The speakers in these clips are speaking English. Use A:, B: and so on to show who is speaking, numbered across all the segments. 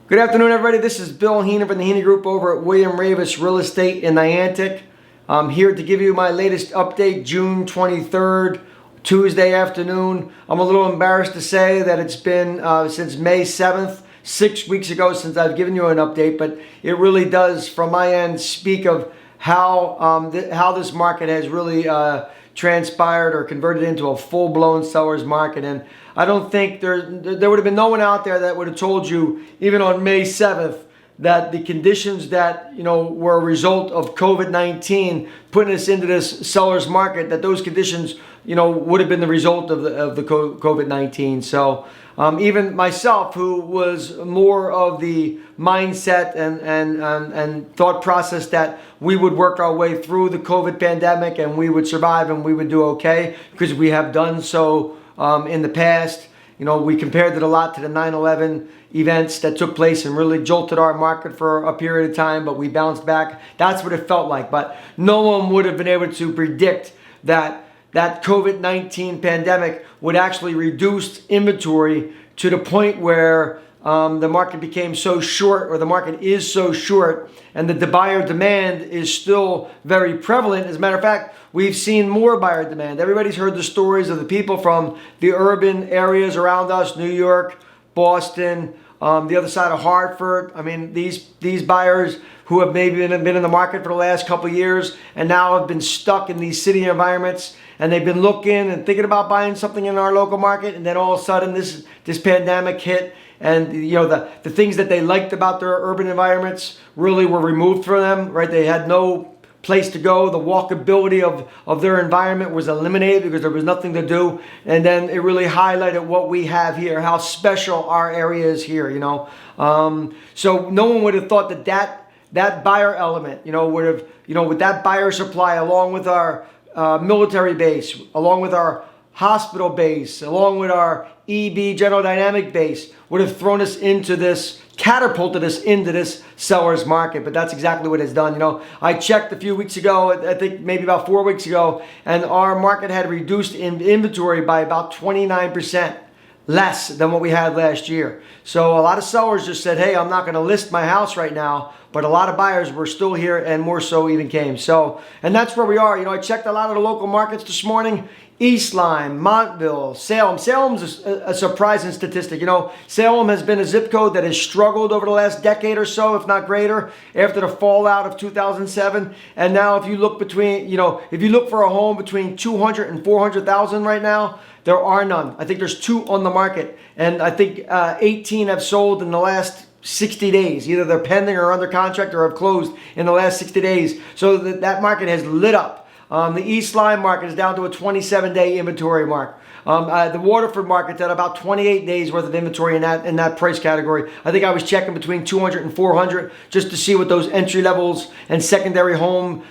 A: Good afternoon, everybody. This is Bill Heenan from the Heenan Group over at William Ravis Real Estate in Niantic. I'm here to give you my latest update, June 23rd, Tuesday afternoon. I'm a little embarrassed to say that it's been since May 7th, 6 weeks ago since I've given you an update, but it really does, from my end, speak of how this market has really transpired or converted into a full-blown seller's market. And I don't think there would have been no one out there that would have told you, even on May 7th, that the conditions that were a result of COVID-19 putting us into this seller's market, that those conditions would have been the result of the COVID-19. So even myself, who was more of the mindset and thought process that we would work our way through the COVID pandemic and we would survive and we would do okay, because we have done so in the past. We compared it a lot to the 9/11 events that took place and really jolted our market for a period of time, but we bounced back. That's what it felt like. But no one would have been able to predict that COVID-19 pandemic would actually reduce inventory to the point where the market became so short, or the market is so short, and the buyer demand is still very prevalent. As a matter of fact, we've seen more buyer demand. Everybody's heard the stories of the people from the urban areas around us, New York, Boston, the other side of Hartford. I mean, these buyers who have maybe been in the market for the last couple of years and now have been stuck in these city environments, and they've been looking and thinking about buying something in our local market, and then all of a sudden this pandemic hit, and the things that they liked about their urban environments really were removed from them, right? They had no place to go. The walkability of their environment was eliminated because there was nothing to do. And then it really highlighted what we have here, how special our area is here, So no one would have thought that buyer element, would have, with that buyer supply, along with our military base, along with our hospital base, along with our EB General Dynamic base, would have thrown us into this, catapulted us into this seller's market. But that's exactly what it's done. I checked a few weeks ago, I think maybe about 4 weeks ago, and our market had reduced in inventory by about 29% less than what we had last year. So a lot of sellers just said, hey, I'm not going to list my house right now. But a lot of buyers were still here, and more so even came. So, and that's where we are. I checked a lot of the local markets this morning. East Lyme, Montville, Salem. Salem's a surprising statistic. Salem has been a zip code that has struggled over the last decade or so, if not greater, after the fallout of 2007. And now if you look if you look for a home between 200 and 400,000 right now, there are none. I think there's 2 on the market. And I think 18 have sold in the last 60 days. Either they're pending or under contract or have closed in the last 60 days. So that market has lit up. The East Lyme market is down to a 27-day inventory mark. The Waterford market's at about 28 days worth of inventory in that price category. I think I was checking between 200 and 400 just to see what those entry levels and secondary home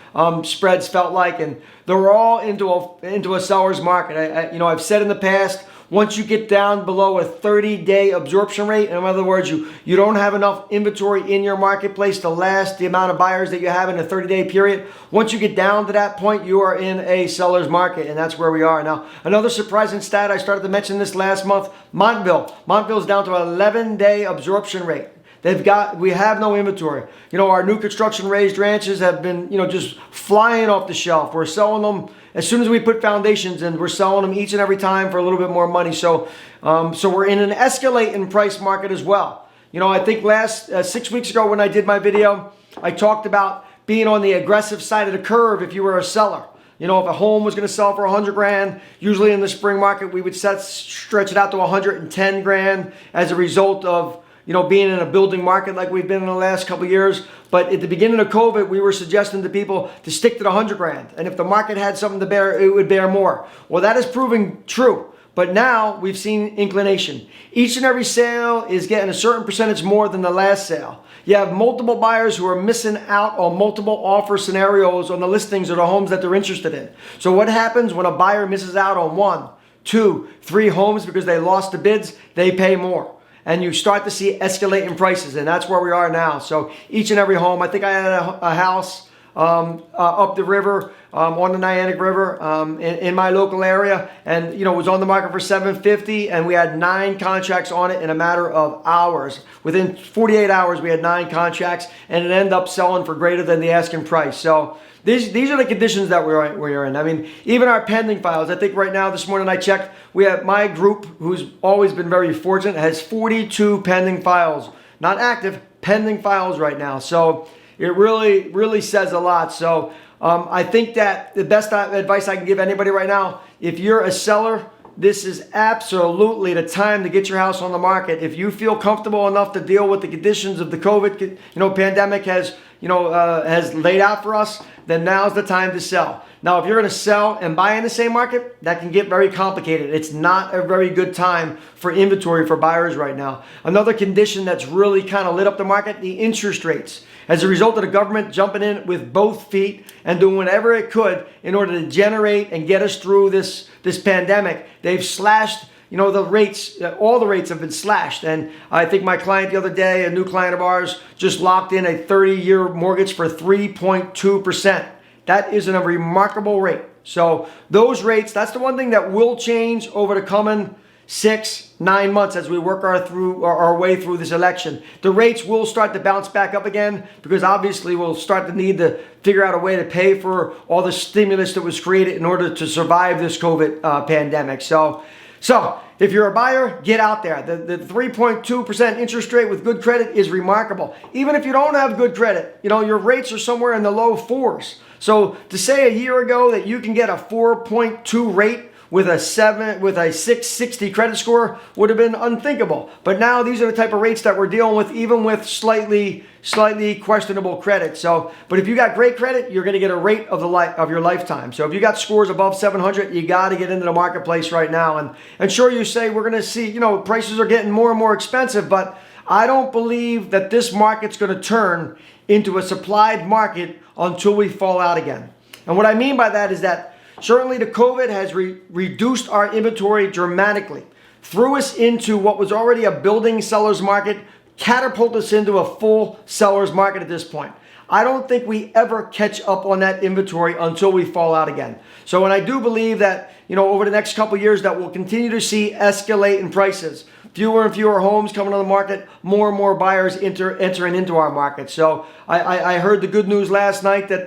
A: spreads felt like, and they were all into a seller's market. I've said in the past, once you get down below a 30-day absorption rate, in other words, you don't have enough inventory in your marketplace to last the amount of buyers that you have in a 30-day period. Once you get down to that point, you are in a seller's market, and that's where we are. Now, another surprising stat, I started to mention this last month, Montville. Montville's down to an 11-day absorption rate. We have no inventory. Our new construction raised ranches have been, just flying off the shelf. We're selling them as soon as we put foundations in. We're selling them each and every time for a little bit more money. So we're in an escalating price market as well. I think 6 weeks ago when I did my video, I talked about being on the aggressive side of the curve if you were a seller. If a home was going to sell for 100 grand, usually in the spring market, we would stretch it out to 110 grand as a result of being in a building market like we've been in the last couple of years. But at the beginning of COVID, we were suggesting to people to stick to the 100 grand. And if the market had something to bear, it would bear more. Well, that is proving true. But now we've seen inclination. Each and every sale is getting a certain percentage more than the last sale. You have multiple buyers who are missing out on multiple offer scenarios on the listings or the homes that they're interested in. So what happens when a buyer misses out on 1, 2, 3 homes because they lost the bids? They pay more. And you start to see escalating prices, and that's where we are now. So each and every home, I think I had a house up the river on the Niantic River in my local area, and it was on the market for $750, and we had 9 contracts on it in a matter of hours. Within 48 hours, we had 9 contracts, and it ended up selling for greater than the asking price. So these are the conditions that we're in. I mean, even our pending files, I think right now, this morning I checked, we have my group, who's always been very fortunate, has 42 pending files. Not active, pending files right now. So it really, really says a lot. So I think that the best advice I can give anybody right now, if you're a seller, this is absolutely the time to get your house on the market. If you feel comfortable enough to deal with the conditions of the COVID, pandemic has laid out for us, then now's the time to sell. Now, if you're going to sell and buy in the same market, that can get very complicated. It's not a very good time for inventory for buyers right now. Another condition that's really kind of lit up the market, the interest rates. As a result of the government jumping in with both feet and doing whatever it could in order to generate and get us through this pandemic, they've slashed the rates. All the rates have been slashed. And I think my client the other day, a new client of ours, just locked in a 30-year mortgage for 3.2%. That is a remarkable rate. So those rates, that's the one thing that will change over the coming 6-9 months as we work our way through this election. The rates will start to bounce back up again, because obviously we'll start to need to figure out a way to pay for all the stimulus that was created in order to survive this COVID pandemic. So if you're a buyer, get out there. The 3.2% interest rate with good credit is remarkable. Even if you don't have good credit, your rates are somewhere in the low 4s. So to say a year ago that you can get a 4.2 rate with a 660 credit score would have been unthinkable. But now these are the type of rates that we're dealing with, even with slightly questionable credit. So, but if you got great credit, you're going to get a rate of your lifetime. So if you got scores above 700, you got to get into the marketplace right now. And sure, you say we're going to see, prices are getting more and more expensive, but I don't believe that this market's going to turn into a supplied market until we fall out again. And what I mean by that is that certainly the COVID has reduced our inventory dramatically, threw us into what was already a building seller's market, catapulted us into a full seller's market at this point. I don't think we ever catch up on that inventory until we fall out again. So, and I do believe that, over the next couple of years that we'll continue to see escalate in prices. Fewer and fewer homes coming on the market, more and more buyers entering into our market. So I heard the good news last night that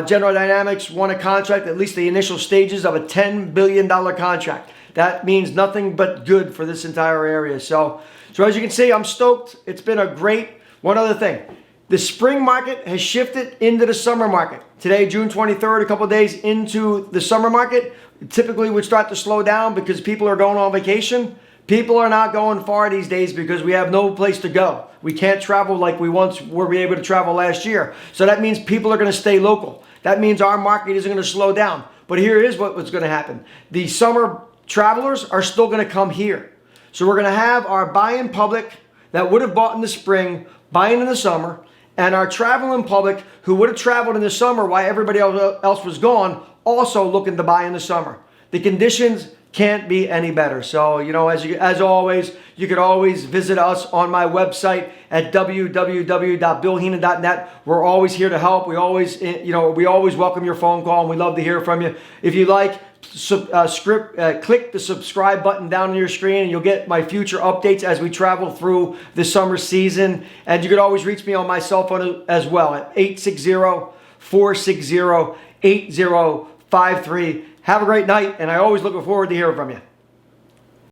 A: General Dynamics won a contract, at least the initial stages of a $10 billion contract. That means nothing but good for this entire area. So as you can see, I'm stoked. It's been a great, one other thing. The spring market has shifted into the summer market. Today, June 23rd, a couple of days into the summer market, typically would start to slow down because people are going on vacation. People are not going far these days because we have no place to go. We can't travel like we once were able to travel last year. So that means people are going to stay local. That means our market isn't going to slow down. But here is what's going to happen. The summer travelers are still going to come here. So we're going to have our buying public that would have bought in the spring, buying in the summer, and our traveling public who would have traveled in the summer while everybody else was gone, also looking to buy in the summer. The conditions can't be any better. So, as always, you could always visit us on my website at www.billheenan.net. We're always here to help. We always welcome your phone call, and we love to hear from you. If you like, click the subscribe button down on your screen, and you'll get my future updates as we travel through the summer season. And you could always reach me on my cell phone as well at 860-460-8053. Have a great night, and I always look forward to hearing from you.